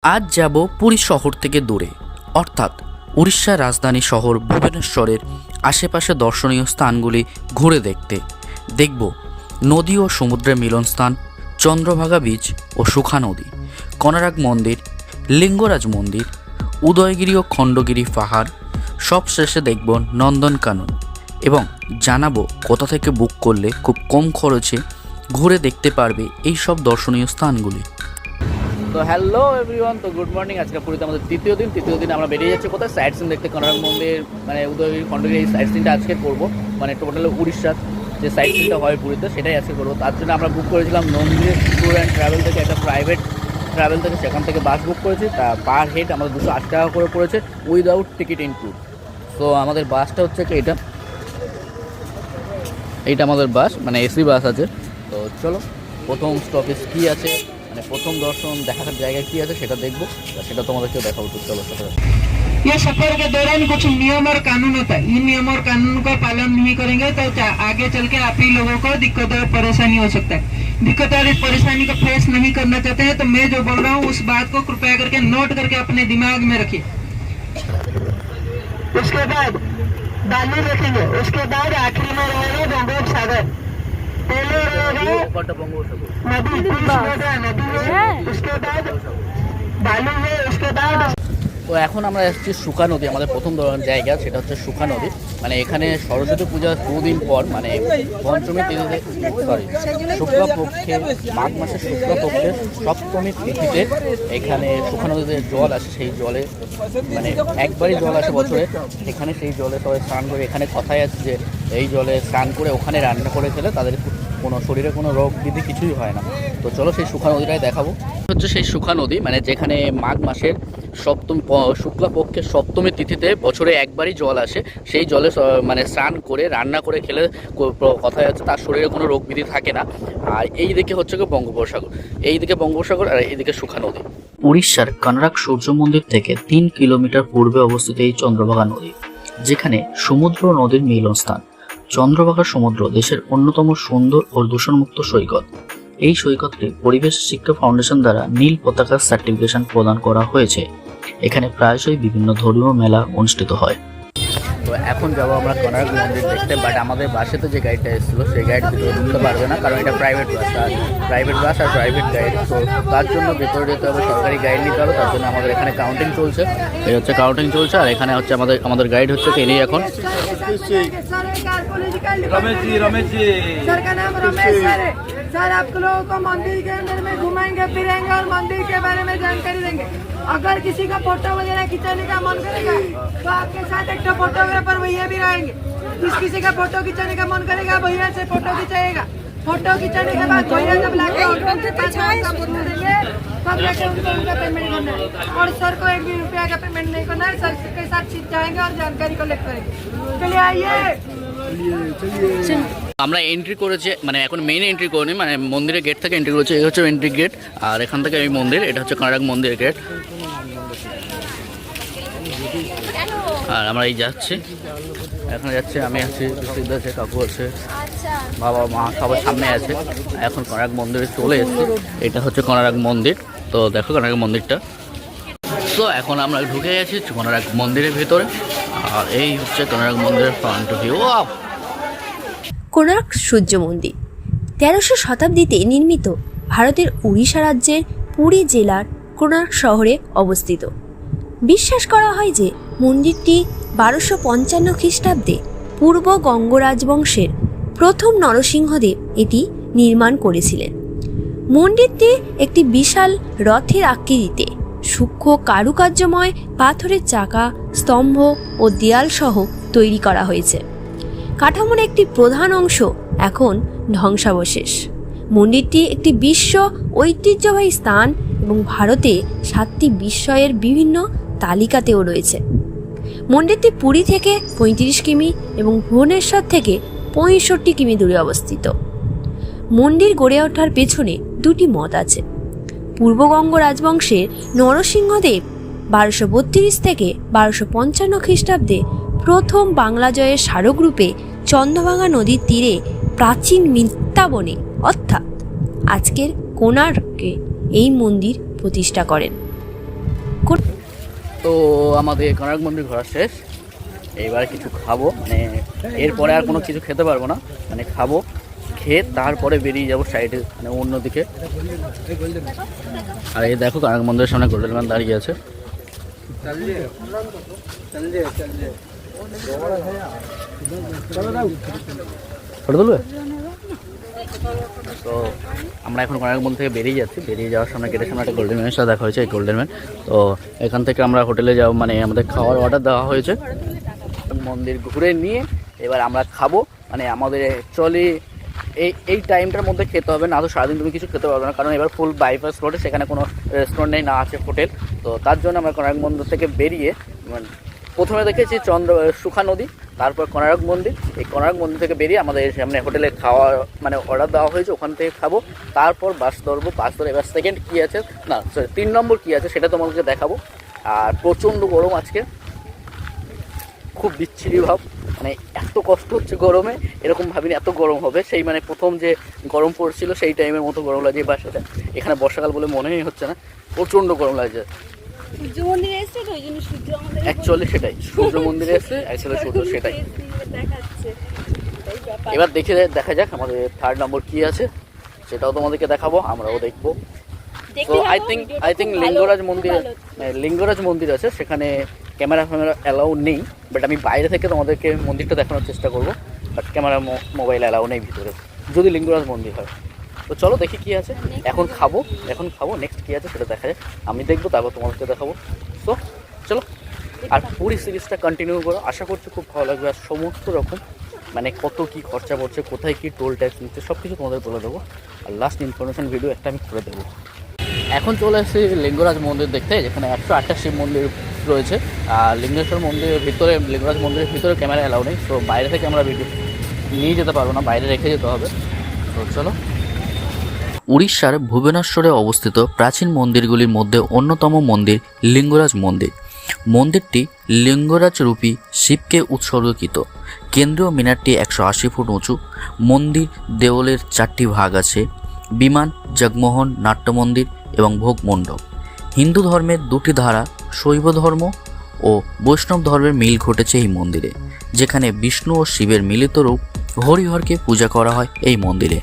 আজ যাব পুরী শহর থেকে দূরে, অর্থাৎ উড়িষ্যার রাজধানী শহর ভুবনেশ্বরের আশেপাশে দর্শনীয় স্থানগুলি ঘুরে দেখব নদী ও সমুদ্রের মিলনস্থান, চন্দ্রভাগা বীচ ও সুখা নদী, কোনারক মন্দির, লিঙ্গরাজ মন্দির, উদয়গিরি ও খণ্ডগিরি পাহাড়। সব শেষে দেখব নন্দনকানন এবং জানাবো কোথা থেকে বুক করলে খুব কম খরচে ঘুরে দেখতে পারবে এই সব দর্শনীয় স্থানগুলি। তো হ্যালো এভরিওয়ান, তো গুড মর্নিং। আজকে পুরীতে আমাদের তৃতীয় দিন আমরা বেরিয়ে যাচ্ছি কোথায় সাইট সিন দেখতে। কোনারক মন্দির মানে উদয়গিরি খণ্ডগিরি এই সাইট সিনটা আজকে করবো, মানে টোটাল উড়িষ্যার যে সাইট সিনটা হয় পুরীতে সেটাই আজকে করবো। তার জন্য আমরা বুক করেছিলাম নন্দিনী ট্যুর অ্যান্ড ট্রাভেল থেকে, একটা প্রাইভেট ট্রাভেল থেকে, সেখান থেকে বাস বুক করেছি। তা পার হেড আমাদের 280 টাকা করে পড়েছে উইদাউট টিকিট ইনক্লুড। তো আমাদের বাসটা হচ্ছে এইটা আমাদের বাস, মানে এসি বাস আছে। তো চলো প্রথম স্টপেজ কী আছে, মানে প্রথম দর্শন দেখার জায়গায় কী আছে সেটা দেখবো, সেটা তোমাদেরকেও দেখাবো। তো চলো সাথে। ये सफर के दौरान कुछ नियम और कानून होता है, इन नियम और कानून का पालन नहीं करेंगे तो आगे चल के आप ही लोगों को दिक्कत और परेशानी हो सकता है। दिक्कत और परेशानी को फेस नहीं करना चाहते हैं तो मैं जो बोल रहा हूँ उस बात को कृपया करके नोट करके अपने दिमाग में रखिए। उसके बाद बालू रखेंगे, उसके बाद आखिरी में रहेगा बंगोपसागर। पहले रहेगा नदी है, उसके बाद बालू है, उसके बाद। তো এখন আমরা এসেছি সুখা নদী। আমাদের প্রথম জায়গা সেটা হচ্ছে সুখা নদী। মানে এখানে সরস্বতী পূজা 2 দিন পর, মানে পঞ্চমী তিথিতে, শুক্লপক্ষে, মাঘ মাসের শুক্লপক্ষে সপ্তমী তিথিতে এখানে সুখা নদীতে জল আসে। সেই জলে মানে একবারই জল আসে বছরে, এখানে সেই জলে সবাই স্নান করে। এখানে কথাই আছে যে এই জলে স্নান করে ওখানে রান্না করে খেলে তাদের কোনো শরীরে কোনো রোগ বিধি কিছুই হয় না। তো চলো সেই সুখা নদীটাই দেখাবো। হচ্ছে সেই সুখা নদী, মানে যেখানে মাঘ মাসের শুক্লপক্ষের সপ্তমী তিথিতে বছরে একবারই জল আসে। সেই জলে মানে স্নান করে রান্না করে খেলে কথাই আছে তার শরীরে কোনো রোগ বিধি থাকে না। আর এই দিকে হচ্ছে বঙ্গোপসাগর, এইদিকে বঙ্গোপসাগর আর এইদিকে সুখা নদী। উড়িষ্যার কোনারক সূর্য মন্দির থেকে 3 কিলোমিটার পূর্বে অবস্থিত এই চন্দ্রভাগা নদী, যেখানে সমুদ্র ও নদীর মিলনস্থান। চন্দ্রভাগা সমুদ্র দেশের অন্যতম সুন্দর ও দূষণমুক্ত সৈকত। এই সৈকতটি পরিবেশ শিক্ষা ফাউন্ডেশন দ্বারা নীল পতাকার সার্টিফিকেশন প্রদান করা হয়েছে। এখানে প্রায়শই বিভিন্ন ধর্মীয় মেলা অনুষ্ঠিত হয়। তো এখন যাবো আমরা কোনারক মন্দির দেখতে, বাট আমাদের বাসেতে যে গাইডটা এসেছিলো সেই গাইড ভিতরে ঢুকতে পারবে না, কারণ এটা প্রাইভেট বাস আর প্রাইভেট গাইড। তো তার জন্য ভেতরে যেতে হবে, সরকারি গাইড নিতে হবে। তার জন্য আমাদের এখানে কাউন্টিং চলছে, এই হচ্ছে কাউন্টিং চলছে। আর এখানে হচ্ছে আমাদের গাইড হচ্ছে তিনি এখন। सर आप लोगों को मंदिर के अंदर में घुमाएंगे फिरेंगे और मंदिर के बारे में जानकारी देंगे। अगर किसी का फोटो वगैरह खिंचाने का मन करेगा तो आपके साथ एक फोटोग्राफर भैया भी रहेंगे। जिस किसी का फोटो खिंचाने का मन करेगा भैया से फोटो खिंचाएगा। फोटो खिंचाने के बाद भैया जब लाके देंगे तब जाके उनका पेमेंट करना है। और सर को 1 भी रुपया का पेमेंट नहीं करना है। सर के साथ जाएंगे और जानकारी कलेक्ट करेंगे। चलिए आइए। আমরা এন্ট্রি করেছি, মানে এখন মেইন এন্ট্রি করিনি, মানে মন্দিরের গেট থেকে এন্ট্রি করেছি। এই হচ্ছে এন্ট্রি গেট, আর এখান থেকে এই মন্দির, এটা হচ্ছে কোনারক মন্দিরের গেট। আর আমরা এই যাচ্ছি, এখন যাচ্ছি, আমি আছি, সিদ্ধ আছে, কাকু আছে, বাবা মা সবার সামনে আছে। এখন কোনারক মন্দিরে চলে এসেছি। এটা হচ্ছে কোনারক মন্দির। তো দেখো কোনারক মন্দিরটা। তো এখন আমরা ঢুকে গেছি কোনারক মন্দিরের ভিতরে, আর এই হচ্ছে কোনারক মন্দিরের ফ্রন্ট ভিউ। কোনারক সূর্য মন্দির 1300 শতাব্দীতে নির্মিত, ভারতের উড়িষ্যা রাজ্যের পুরী জেলার কোনারক শহরে অবস্থিত। বিশ্বাস করা হয় যে মন্দিরটি 1255 খ্রিস্টাব্দে পূর্ব গঙ্গ রাজবংশের প্রথম নরসিংহদেব এটি নির্মাণ করেছিলেন। মন্দিরটি একটি বিশাল রথের আকৃতিতে সূক্ষ্ম কারুকার্যময় পাথরের চাকা, স্তম্ভ ও দেয়াল সহ তৈরি করা হয়েছে। কাঠামোর একটি প্রধান অংশ এখন ধ্বংসাবশেষ। মন্দিরটি একটি বিশ্ব ঐতিহ্যবাহী স্থান এবং ভারতে 7টি বিস্ময়ের বিভিন্ন তালিকাতেও রয়েছে। মন্দিরটি পুরী থেকে 35 কিমি এবং ভুবনেশ্বর থেকে 65 কিমি দূরে অবস্থিত। মন্দির গড়ে ওঠার পেছনে 2টি মত আছে। পূর্বগঙ্গ রাজবংশের নরসিংহদেব 1232 থেকে 1255 খ্রিস্টাব্দে প্রথম বাংলা জয়ের স্মারকরূপে চন্দ্রভাগা নদীর তীরে প্রাচীন মিত্তাবনে অর্থাৎ আজকের কোনারকে এই মন্দির প্রতিষ্ঠা করেন। তো আমাদের কোণার্ক মন্দির ঘোরা শেষ। এবার কিছু খাবো, মানে এরপরে আর কোনো কিছু খেতে পারবো না, মানে খাবো, খেয়ে তারপরে বেরিয়ে যাবো সাইডে, মানে অন্যদিকে। আর এই দেখো কোণার্ক মন্দিরের সামনে গোল্ডেন ম্যান দাঁড়িয়ে আছে। ফটো তুলবে? তো আমরা এখন কোণার্ক মন্দির থেকে বেরিয়ে যাচ্ছি। বেরিয়ে যাওয়ার সামনে গেটের সামনে একটা গোল্ডেন ম্যানের সাথে দেখা হয়েছে, এই গোল্ডেন ম্যান। তো এখান থেকে আমরা হোটেলে যাবো, মানে আমাদের খাওয়ার অর্ডার দেওয়া হয়েছে। মন্দির ঘুরে নিয়ে এবার আমরা খাবো, মানে আমাদের অ্যাকচুয়ালি এই টাইমটার মধ্যে খেতে হবে, না তো সারাদিন তুমি কিছু খেতে পারবে না, কারণ এবার ফুল বাইপাস রোডে, সেখানে কোনো রেস্টুরেন্ট নেই, না আছে হোটেল। তো তার জন্য আমরা কোণার্ক মন্দির থেকে বেরিয়ে প্রথমে দেখেছি সুখা নদী, তারপর কোণার্ক মন্দির। এই কোণার্ক মন্দির থেকে বেরিয়ে আমাদের সামনে হোটেলে খাওয়া, মানে অর্ডার দেওয়া হয়েছে, ওখান থেকে খাবো, তারপর বাস ধরবো। বাস ধরে এবার সেকেন্ড কী আছে, না সরি 3 নম্বর কী আছে সেটা তোমাদেরকে দেখাবো। আর প্রচণ্ড গরম আজকে, খুব বিচ্ছিরি ভাব, মানে এত কষ্ট হচ্ছে গরমে, এরকম ভাবিনি এত গরম হবে। সেই মানে প্রথম যে গরম পড়ছিল সেই টাইমের মতো গরম লাগছে। বাসাটা এখানে বর্ষাকাল বলে মনেই হচ্ছে না, প্রচণ্ড গরম লাগছে। সূর্য মন্দিরে এসছে তো, ওই জন্য সূর্য আমাদের অ্যাকচুয়ালি সেটাই, সূর্য মন্দিরে এসছে অ্যাকচুয়ালি সূর্য সেটাই। দেখাচ্ছে। এবার দেখা যাক আমাদের 3rd নম্বর কী আছে, সেটাও তোমাদেরকে দেখাবো, আমরাও দেখবো। তো আই থিঙ্ক লিঙ্গরাজ মন্দির আছে, সেখানে ক্যামেরা অ্যালাউ নেই, বাট আমি বাইরে থেকে তোমাদেরকে মন্দিরটা দেখানোর চেষ্টা করবো। বাট ক্যামেরা মোবাইল অ্যালাউ নেই ভিতরে, যদি লিঙ্গরাজ মন্দির হয়। তো চলো দেখি কী আছে। এখন খাবো, নেক্সট কী আছে সেটা দেখা যায়, আমি দেখবো, তারপর তোমাদেরকে দেখাবো। তো চলো, আর পুরী সিরিজটা কন্টিনিউ করো, আশা করছি খুব ভালো লাগবে। আর সমস্ত রকম মানে কত কী খরচা পড়ছে, কোথায় কী টোল ট্যাক্স নিচ্ছে, সব কিছু তোমাদের বলে দেবো। আর লাস্ট ইনফরমেশন ভিডিও একটা আমি করে দেবো। এখন চলে এসেছি লিঙ্গরাজ মন্দির দেখতে, যেখানে 108টা শিব মন্দির রয়েছে। আর লিঙ্গেশ্বর মন্দিরের ভিতরে, লিঙ্গরাজ মন্দিরের ভিতরে ক্যামেরা অ্যালাউ নেই, তো বাইরে থেকে আমরা ভিডিও নিয়ে যেতে পারবো না, বাইরে রেখে যেতে হবে। তো চলো। উড়িষ্যার ভুবনেশ্বরে অবস্থিত প্রাচীন মন্দিরগুলির মধ্যে অন্যতম মন্দির লিঙ্গরাজ মন্দির। মন্দিরটি লিঙ্গরাজ রূপী শিবকে উৎসর্গকৃত। কেন্দ্রীয় মিনারটি 180 ফুট উঁচু। মন্দির দেওয়ালের 4টি ভাগ আছে: বিমান, জগমোহন, নাট্যমন্দির এবং ভোগমণ্ডপ। হিন্দু ধর্মের 2টি ধারা, শৈব ধর্ম ও বৈষ্ণব ধর্মের মিল ঘটেছে এই মন্দিরে, যেখানে বিষ্ণু ও শিবের মিলিত রূপ হরিহরকে পূজা করা হয় এই মন্দিরে।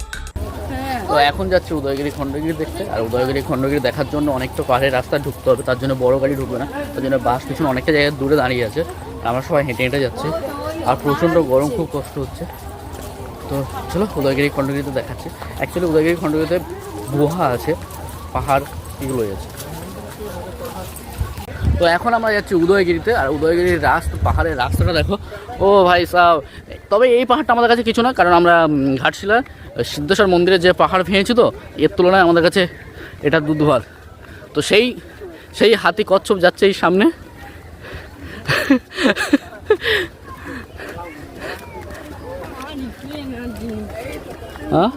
তো এখন যাচ্ছে উদয়গিরি খণ্ডগিরি দেখতে। আর উদয়গিরি খণ্ডগিরি দেখার জন্য অনেকটা পাহাড়ের রাস্তা ঢুকতে হবে, তার জন্য বড় গাড়ি ঢুকবে না, তার জন্য বাস পিছনে অনেকটা জায়গায় দূরে দাঁড়িয়ে আছে। আমরা সবাই হেঁটে হেঁটে যাচ্ছি, আর প্রচণ্ড গরম, খুব কষ্ট হচ্ছে। তো চলো উদয়গিরি খণ্ডগিরিতে দেখাচ্ছি। অ্যাকচুয়ালি উদয়গিরি খণ্ডগিরিতে গুহা আছে, পাহাড় এগুলো আছে। তো এখন আমরা যাচ্ছি উদয়গিরিতে। আর উদয়গিরির পাহাড়ের রাস্তাটা দেখো, ও ভাই সাহেব। তবে এই পাহাড়টা আমাদের কাছে কিছু না, কারণ আমরা ঘাটশিলা সিদ্ধেশ্বর মন্দিরে যে পাহাড় ভেঙেছি, তো এর তুলনায় আমাদের কাছে এটা দুধভার। তো সেই হাতি কচ্ছপ যাচ্ছে এই সামনে। হ্যাঁ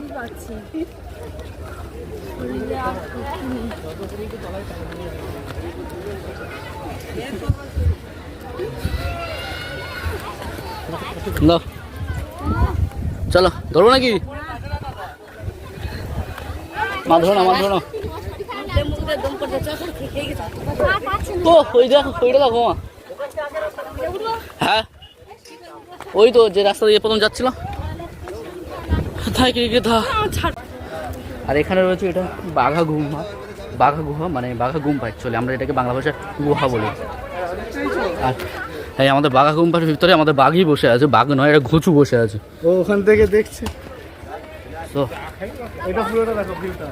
চলো ধরবো নাকি? মা ধরো না, তো ওই দেখো, ওইটা দেখো মা। হ্যাঁ ওই তো যে রাস্তা দিয়ে প্রথম যাচ্ছিল। আর এখানে রয়েছে এটা বাঘা গুহা, মানে বাঘা গুম্পা। অ্যাকচুয়ালি আমরা এটাকে বাংলা ভাষায় গুহা বলি। আর এই আমাদের বাঘা গুম্পার ভিতরে আমাদের বাঘই বসে আছে, বাঘ নয়, এটা ঘুচু বসে আছে। ও ওখান থেকে দেখছে। তো এটা পুরোটা দেখো, ভিউটা।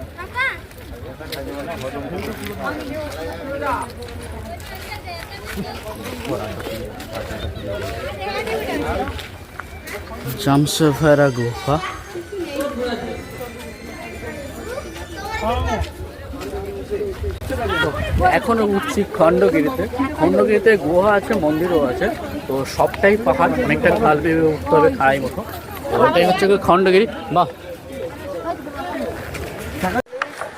জামশেফেরা গুহা। এখন উঠছি খণ্ডগিরিতে গুহা আছে, মন্দিরও আছে। তো সবটাই পাহাড়, অনেকটা খাল পেয়ে উঠতে হবে, খাড়াই মতো। ওটাই হচ্ছে খণ্ডগিরি। বাহ,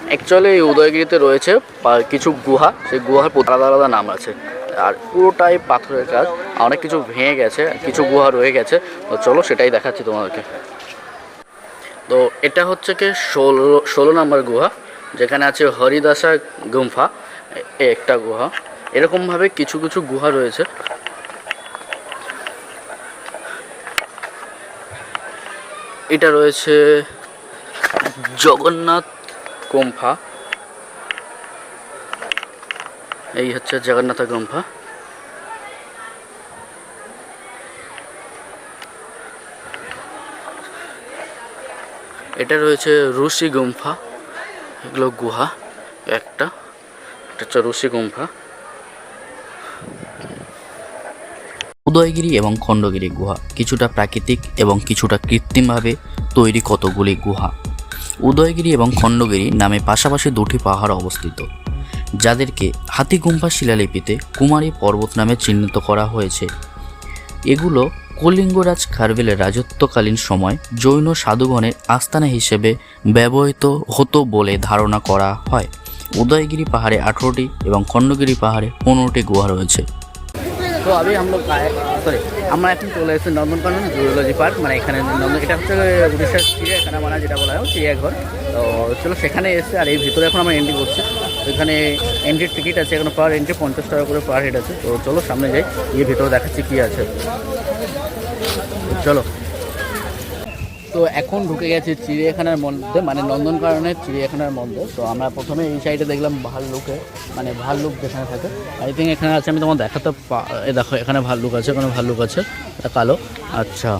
অ্যাকচুয়ালি এই উদয়গিরিতে রয়েছে কিছু গুহা, সেই গুহার আলাদা আলাদা নাম আছে। আর পুরোটাই পাথরের কাজ, অনেক কিছু ভেঙে গেছে, কিছু গুহা রয়ে গেছে। তো চলো সেটাই দেখাচ্ছি তোমাদেরকে। তো এটা হচ্ছে কি 16 নম্বর গুহা, যেখানে আছে হরিদাসা গুম্ফা, একটা গুহা। এরকমভাবে কিছু কিছু গুহা রয়েছে। এটা রয়েছে জগন্নাথ গুম্ফা, এই হচ্ছে জগন্নাথ গুম্ফা। এটা রয়েছে ঋষি গুম্ফা, এগুলো গুহা। এটা হচ্ছে ঋষি গুম্ফা। উদয়গিরি এবং খণ্ডগিরি গুহা কিছুটা প্রাকৃতিক এবং কিছুটা কৃত্রিমভাবে তৈরি কতগুলি গুহা। উদয়গিরি এবং খণ্ডগিরি নামে পাশাপাশি দুটি পাহাড় অবস্থিত, যাদেরকে হাতিগুম্ফা শিলালিপিতে কুমারী পর্বত নামে চিহ্নিত করা হয়েছে। এগুলো কলিঙ্গরাজ খারবেলের রাজত্বকালীন সময় জৈন সাধুগণের আস্তানা হিসেবে ব্যবহৃত হতো বলে ধারণা করা হয়। উদয়গিরি পাহাড়ে 18টি এবং খণ্ডগিরি পাহাড়ে 15টি গুহা রয়েছে। তো আমি আমরা এখন চলে এসেছি নন্দনকানন জুওলজি পার্ক, মানে এখানে এটা হচ্ছে উড়িষ্যার চিড়িয়াখানা, মানে যেটা বলা হয় চিড়িয়াঘর। তো চলো সেখানে এসে, আর এই ভিতরে এখন আমরা এন্ট্রি করছি। তো এখানে এন্ট্রির টিকিট আছে, এখন পার এন্ট্রি 50 টাকা করে পার হেড আছে। তো চলো সামনে যাই, গিয়ে ভিতরে দেখাচ্ছি কী আছে। চলো। তো এখন ঢুকে গেছি চিড়িয়াখানার মধ্যে, মানে নন্দনকাননের চিড়িয়াখানার মধ্যে। তো আমরা প্রথমে এই সাইডে দেখলাম ভাল্লুক যেখানে থাকে। আই থিঙ্ক এখানে আছে, আমি তোমার দেখাতে দেখো এখানে ভাল্লুক আছে, এখানে ভাল্লুক আছে, এটা কালো। আচ্ছা,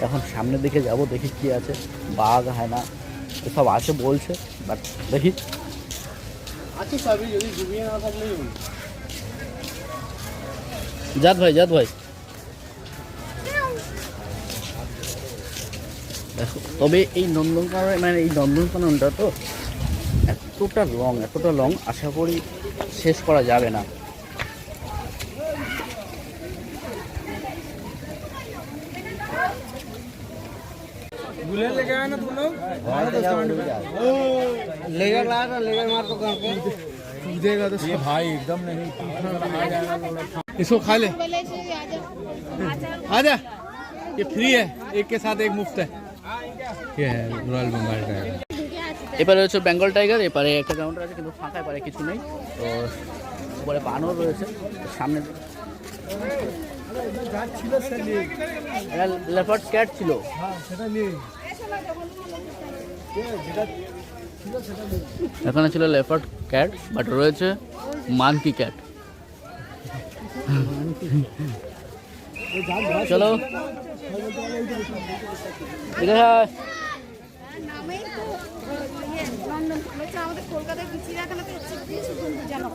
এখন সামনের দিকে যাব, দেখি কি আছে। বাঘ, হায়না এসব আছে বলছে, বাট দেখি। আচ্ছা সবই যদি ডুবিয়ে না থাকলেই হলো। জাত ভাই দেখো, তবে এই নন্দনকাননটা তো এতটা লং আশা করি শেষ করা যাবে না। बुलेट लेके आए ना तुम लोग? लेगर लाया था, लेगर मार तो करके कूदेगा तो ये भाई एकदम नहीं। इसको खा ले, आजा, ये फ्री है, एक के साथ एक मुफ्त है। ये है रॉयल बंगाल टाइगर। এপারে হচ্ছে বেঙ্গল টাইগার, এপারে একটা কাউন্টার আছে কিন্তু ফাঁকা, এপারে কিছু নেই। তো উপরে বানর রয়েছে সামনে। লেপার্ড ক্যাট ছিল, এখানে ছিল লেপার্ড ক্যাট, বাট রয়েছে মানকি ক্যাট। চলো ঠিক আছে। আমাদের কলকাতায় চিড়িয়াখানাতে জানো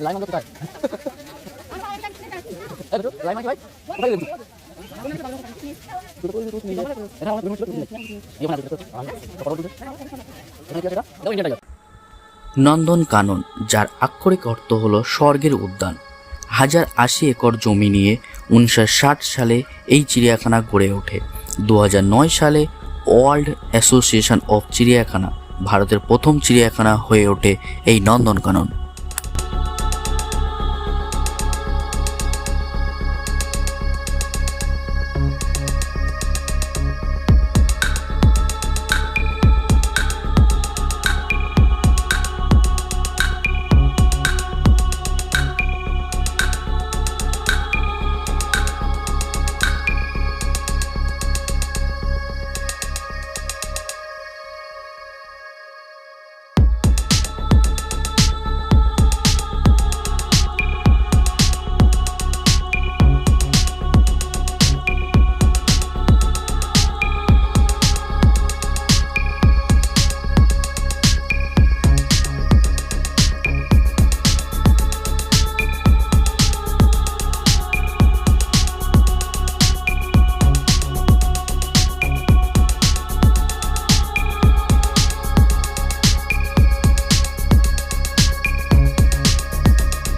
লাইন কোথায়? লাইন ভাই নন্দনকানন, যার আক্ষরিক অর্থ হলো স্বর্গের উদ্যান, 1080 একর জমি নিয়ে 1960 সালে এই চিড়িয়াখানা গড়ে ওঠে। 2009 সালে ওয়ার্ল্ড অ্যাসোসিয়েশন অফ চিড়িয়াখানা ভারতের প্রথম চিড়িয়াখানা হয়ে ওঠে এই নন্দনকানন।